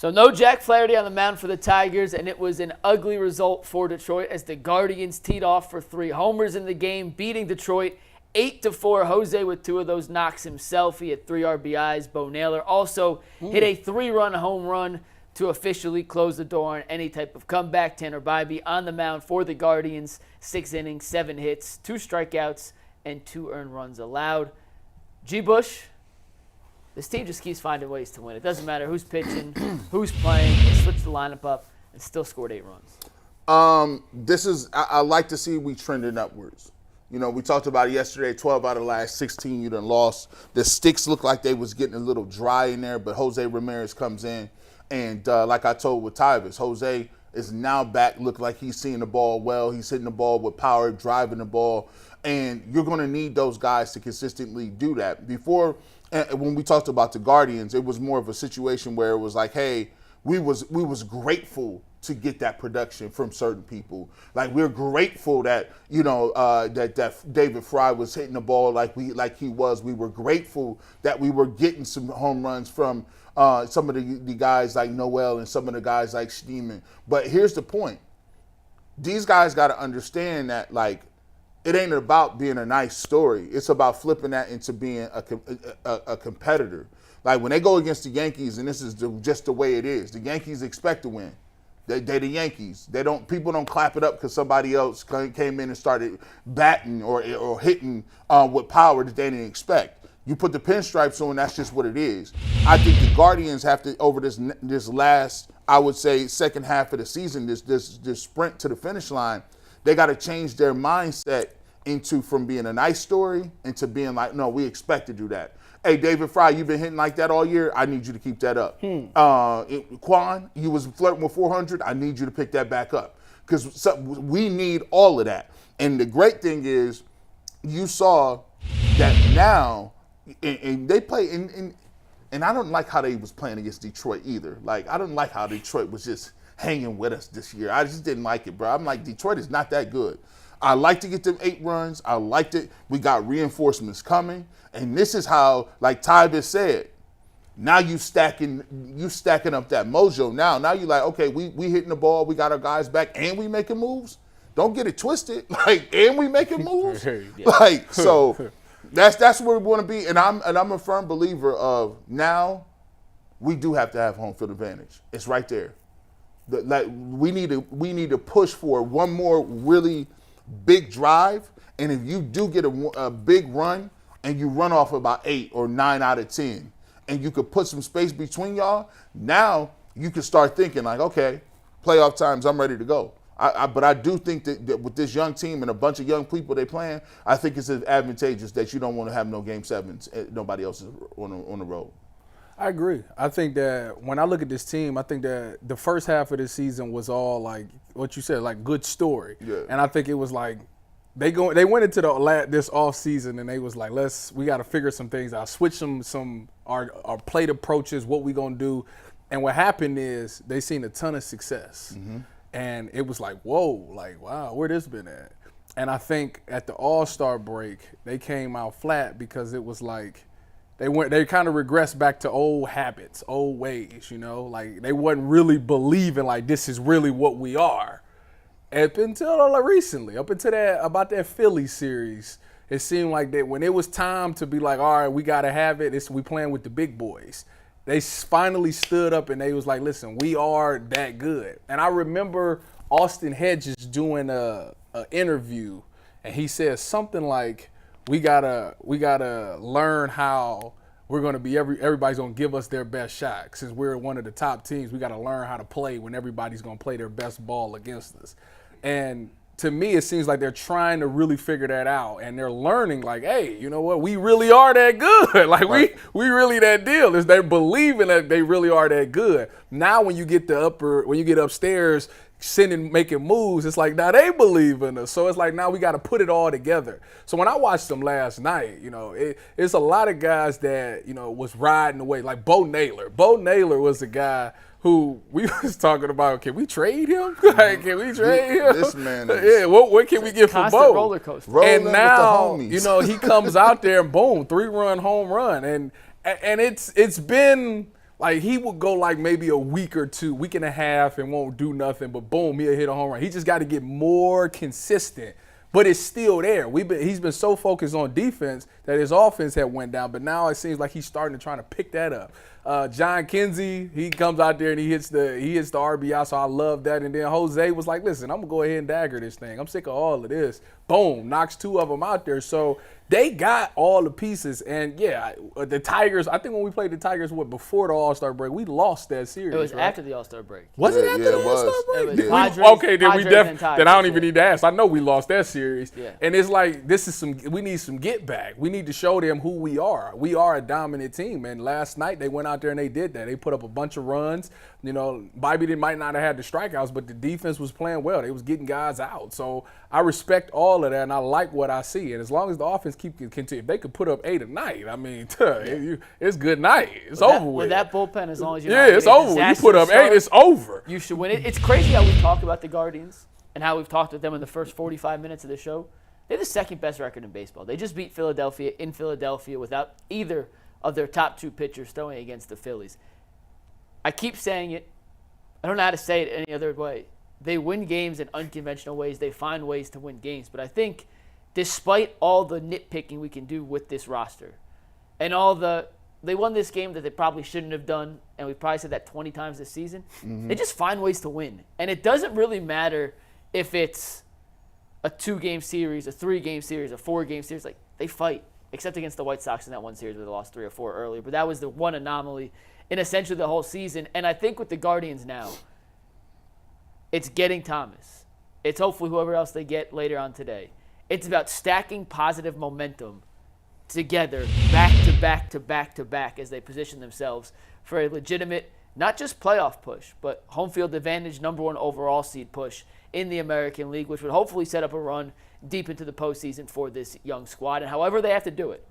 So no Jack Flaherty on the mound for the Tigers, and it was an ugly result for Detroit as the Guardians teed off for 3 homers in the game, beating Detroit 8-4. Jose with 2 of those knocks himself. He had 3 RBIs. Bo Naylor also hit a 3-run home run to officially close the door on any type of comeback. Tanner Bibee on the mound for the Guardians, 6 innings, 7 hits, 2 strikeouts, and 2 earned runs allowed. G. Bush, this team just keeps finding ways to win. It doesn't matter who's pitching, who's playing. They switched the lineup up and still scored 8 runs. I like to see we trending upwards. You know, we talked about it yesterday, 12 out of the last 16 you done lost. The sticks looked like they was getting a little dry in there, but José Ramírez comes in. And like I told with Tyvus, Jose is now back, look like he's seeing the ball well. He's hitting the ball with power, driving the ball. And you're going to need those guys to consistently do that. Before, when we talked about the Guardians, it was more of a situation where it was like, hey, we was grateful to get that production from certain people. Like, we're grateful that, you know, that David Fry was hitting the ball like he was. We were grateful that we were getting some home runs from some of the guys like Noel and some of the guys like Steeman. But here's the point. These guys got to understand that, like, it ain't about being a nice story. It's about flipping that into being a competitor. Like, when they go against the Yankees, and this is just the way it is, the Yankees expect to win. They're the Yankees. People don't clap it up because somebody else came in and started batting or hitting with power that they didn't expect. You put the pinstripes on, that's just what it is. I think the Guardians have to, over this last, I would say, second half of the season, this sprint to the finish line, they got to change their mindset from being a nice story into being like, no, we expect to do that. Hey, David Fry, you've been hitting like that all year. I need you to keep that up. Quan, you was flirting with 400. I need you to pick that back up because we need all of that. And the great thing is, you saw that now, and they play and I don't like how they was playing against Detroit either. Like, I don't like how Detroit was just hanging with us this year. I just didn't like it, bro. I'm like, Detroit is not that good. I like to get them 8 runs. I liked it. We got reinforcements coming. And this is how, like Tyvus said, now you stacking up that mojo. Now you're like, okay, we hitting the ball, we got our guys back, and we making moves. Don't get it twisted. Like, and we making moves. Yeah. Like, so that's where we want to be. And I'm a firm believer of, now we do have to have home field advantage. It's right there. Like, we need to push for one more really big drive, and if you do get a big run and you run off about 8 or 9 out of 10, and you could put some space between y'all, now you can start thinking like, okay, playoff times, I'm ready to go. But I do think that with this young team and a bunch of young people they playing, I think it's advantageous that you don't want to have no game 7s. Nobody else is on the road. I agree. I think that when I look at this team, I think that the first half of this season was all like what you said, like good story. Yeah. And I think it was like they went into this off season and they was like, we got to figure some things out, switch our plate approaches, what we gonna do. And what happened is they seen a ton of success, and it was like, whoa, like wow, where this been at? And I think at the All-Star break they came out flat because it was like, they kind of regressed back to old habits, old ways, you know? Like, they wasn't really believing, like, this is really what we are. Up until recently, about that Philly series, it seemed like that when it was time to be like, all right, we got to have it, we playing with the big boys. They finally stood up and they was like, listen, we are that good. And I remember Austin Hedges doing a interview, and he said something like, we gotta learn how we're gonna be. Everybody's gonna give us their best shot. Since we're one of the top teams, we gotta learn how to play when everybody's gonna play their best ball against us. And to me, it seems like they're trying to really figure that out, and they're learning. Like, hey, you know what? We really are that good. Like, right. we really that deal. Is they're believing that they really are that good. Now, when you get upstairs, making moves, it's like now they believe in us. So it's like now we got to put it all together. So when I watched them last night, you know, it's a lot of guys that, you know, was riding away. Like Bo Naylor. Bo Naylor was a guy who we was talking about. Can we trade him? Like, can we trade him? This man is, yeah. What can we get for Bo? Roller coaster. And now, you know, he comes out there and boom, 3-run home run, and it's been Like, he would go like maybe a week or two, week and a half, and won't do nothing, but boom, he'll hit a home run. He just got to get more consistent. But it's still there. He's been so focused on defense that his offense had went down. But now it seems like he's starting to try to pick that up. John Kinsey, he comes out there and he hits the RBI, so I love that. And then Jose was like, listen, I'm going to go ahead and dagger this thing. I'm sick of all of this. Boom, knocks 2 of them out there. So they got all the pieces. And, yeah, the Tigers, I think when we played the Tigers, before the All-Star break, we lost that series. It was right? after the All-Star break. Was it after the it was. All-Star break? It was Did we- Padres- okay, then we Padres and Tigers, then I don't even yeah. need to ask. I know we lost that series. Yeah. And it's like, we need some get back. We need to show them who we are. We are a dominant team. And last night they went out there and they did that. They put up a bunch of runs. You know, Bibee might not have had the strikeouts, but the defense was playing well. They was getting guys out. So I respect all of that, and I like what I see. And as long as the offense continue, if they could put up 8 a night, I mean, it's good night. It's over with. With that bullpen, as long as you're Yeah, not it's getting a over. You disaster put up 8, start, it's over. you should win it. It's crazy how we talk about the Guardians and how we've talked with them in the first 45 minutes of the show. They're the second best record in baseball. They just beat Philadelphia in Philadelphia without either of their top 2 pitchers throwing against the Phillies. I keep saying it. I don't know how to say it any other way. They win games in unconventional ways. They find ways to win games. But I think despite all the nitpicking we can do with this roster and they won this game that they probably shouldn't have done, and we've probably said that 20 times this season. They just find ways to win. And it doesn't really matter if it's a 2-game series, a 3-game series, a 4-game series. Like, they fight, except against the White Sox in that one series where they lost 3 or 4 earlier. But that was the one anomaly in essentially the whole season. And I think with the Guardians now, it's getting Thomas. It's hopefully whoever else they get later on today. It's about stacking positive momentum together, back to back to back to back, as they position themselves for a legitimate, not just playoff push, but home field advantage, #1 overall seed push in the American League, which would hopefully set up a run deep into the postseason for this young squad. And however they have to do it,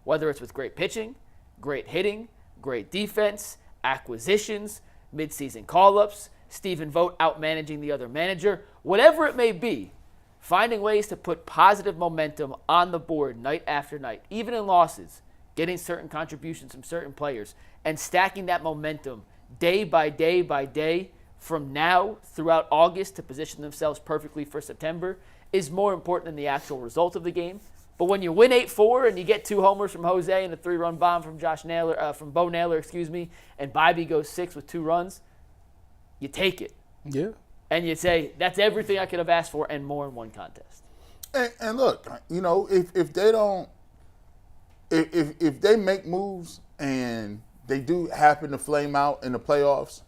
whether it's with great pitching, great hitting, great defense, acquisitions, midseason call-ups, Stephen Vogt out-managing the other manager, whatever it may be, finding ways to put positive momentum on the board night after night, even in losses, getting certain contributions from certain players, and stacking that momentum day by day by day from now throughout August to position themselves perfectly for September is more important than the actual result of the game. But when you win 8-4 and you get 2 homers from Jose and a 3-run bomb from Bo Naylor, and Bibee goes 6 with 2 runs, you take it. Yeah. And you say, that's everything I could have asked for and more in one contest. And look, you know, if they don't, if they make moves and they do happen to flame out in the playoffs,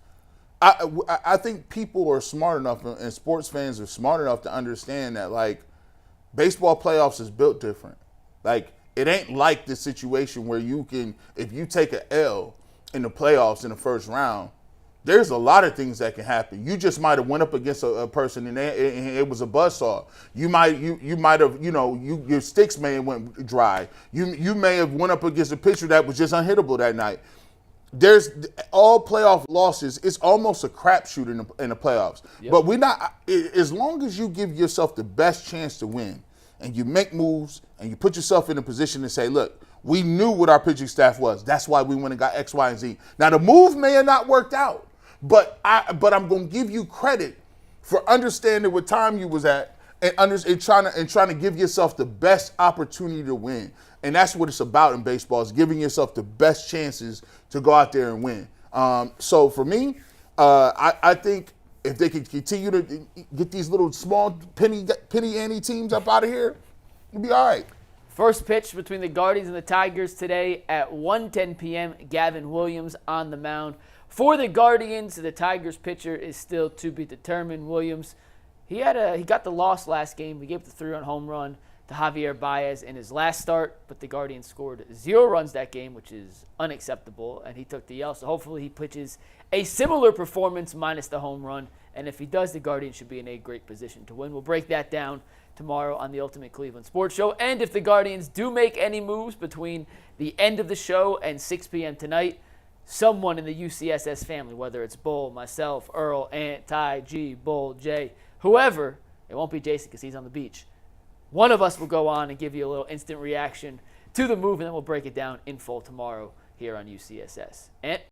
I think people are smart enough, and sports fans are smart enough to understand that, like, baseball playoffs is built different. Like, it ain't like the situation where you can, if you take an L in the playoffs in the first round, there's a lot of things that can happen. You just might have went up against a person and it was a buzzsaw. You might have, your sticks may have went dry. You may have went up against a pitcher that was just unhittable that night. There's all playoff losses. It's almost a crapshoot in the playoffs. Yep. But we're not. As long as you give yourself the best chance to win, and you make moves, and you put yourself in a position to say, look, we knew what our pitching staff was. That's why we went and got X, Y, and Z. Now the move may have not worked out. But I'm going to give you credit for understanding what time you was at and trying to give yourself the best opportunity to win. And that's what it's about in baseball, is giving yourself the best chances to go out there and win. So for me, I think if they can continue to get these little small penny ante teams up out of here, it'll be all right. First pitch between the Guardians and the Tigers today at 1:10 p.m. Gavin Williams on the mound. For the Guardians, the Tigers pitcher is still to be determined. Williams, he got the loss last game. He gave the 3-run home run to Javier Baez in his last start, but the Guardians scored 0 runs that game, which is unacceptable, and he took the L. So hopefully he pitches a similar performance minus the home run, and if he does, the Guardians should be in a great position to win. We'll break that down tomorrow on the Ultimate Cleveland Sports Show, and if the Guardians do make any moves between the end of the show and 6 p.m. tonight, someone in the UCSS family, whether it's Bull, myself, Earl, Ant, Ty, G, Bull, Jay, whoever, it won't be Jason because he's on the beach. One of us will go on and give you a little instant reaction to the move, and then we'll break it down in full tomorrow here on UCSS. Ant?